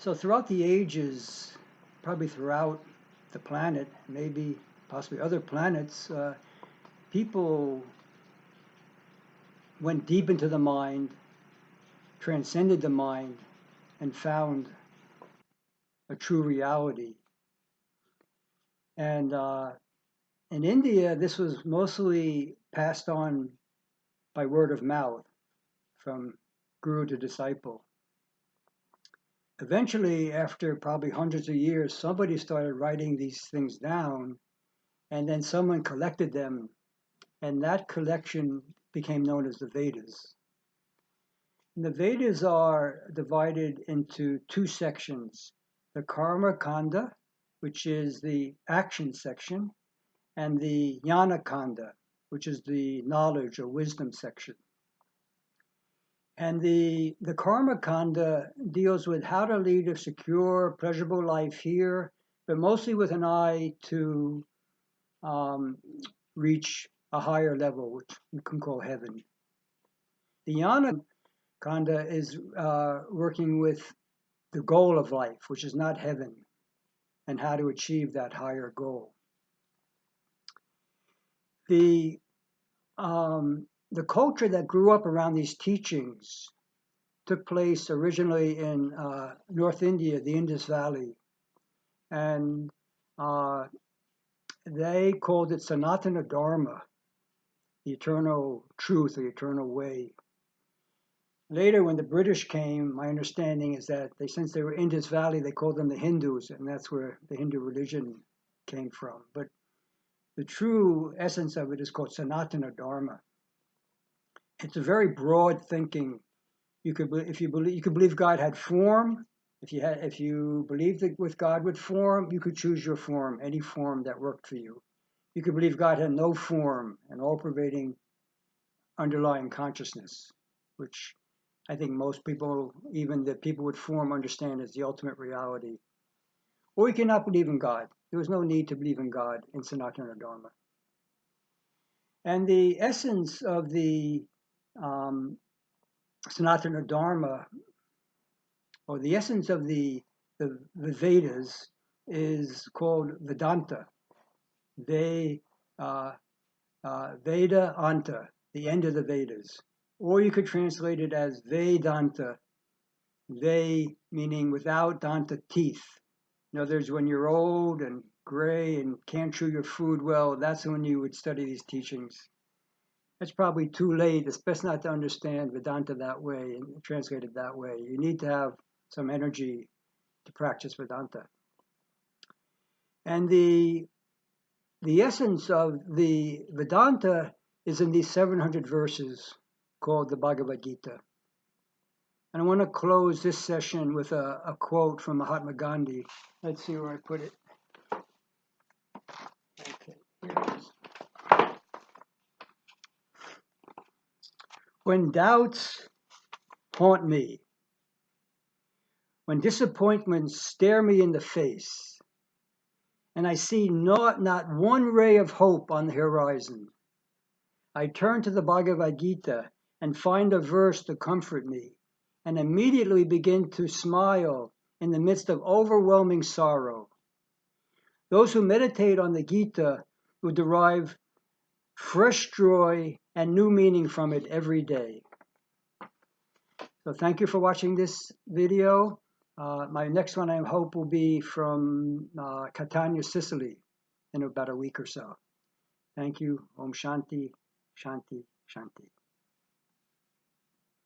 So throughout the ages, probably throughout the planet, maybe possibly other planets, people went deep into the mind, transcended the mind, and found a true reality. And in India, this was mostly passed on by word of mouth from guru to disciple. Eventually, after probably hundreds of years, somebody started writing these things down, and then someone collected them, and that collection became known as the Vedas. And the Vedas are divided into two sections, the Karma Kanda, which is the action section, and the Jnana Kanda, which is the knowledge or wisdom section. And the Karma Kanda deals with how to lead a secure, pleasurable life here, but mostly with an eye to reach a higher level, which we can call heaven. The Jnana Kanda is working with the goal of life, which is not heaven, and how to achieve that higher goal. The culture that grew up around these teachings took place originally in North India, the Indus Valley, and they called it Sanatana Dharma, the eternal truth, the eternal way. Later, when the British came, my understanding is that since they were Indus Valley, they called them the Hindus, and that's where the Hindu religion came from. But the true essence of it is called Sanatana Dharma. It's a very broad thinking. You could believe God had form. If you believed that with God with form, you could choose your form, any form that worked for you. You could believe God had no form, an all-pervading underlying consciousness, which I think most people, even the people with form, understand as the ultimate reality. Or you cannot believe in God. There was no need to believe in God in Sanatana Dharma. And the essence of the Sanatana Dharma, or the essence of the Vedas, is called Vedanta. Veda Anta, the end of the Vedas. Or you could translate it as Vedanta, Ve meaning without, Danta, teeth. In other words, when you're old and gray and can't chew your food well, that's when you would study these teachings. It's probably too late. It's best not to understand Vedanta that way and translate it that way. You need to have some energy to practice Vedanta. And the essence of the Vedanta is in these 700 verses called the Bhagavad Gita. And I want to close this session with a quote from Mahatma Gandhi. Let's see where I put it. Okay, here it is. When doubts haunt me, when disappointments stare me in the face, and I see not one ray of hope on the horizon, I turn to the Bhagavad Gita and find a verse to comfort me, and immediately begin to smile in the midst of overwhelming sorrow. Those who meditate on the Gita will derive fresh joy and new meaning from it every day. So thank you for watching this video. My next one, I hope, will be from Catania, Sicily, in about a week or so. Thank you. Om Shanti, Shanti, Shanti.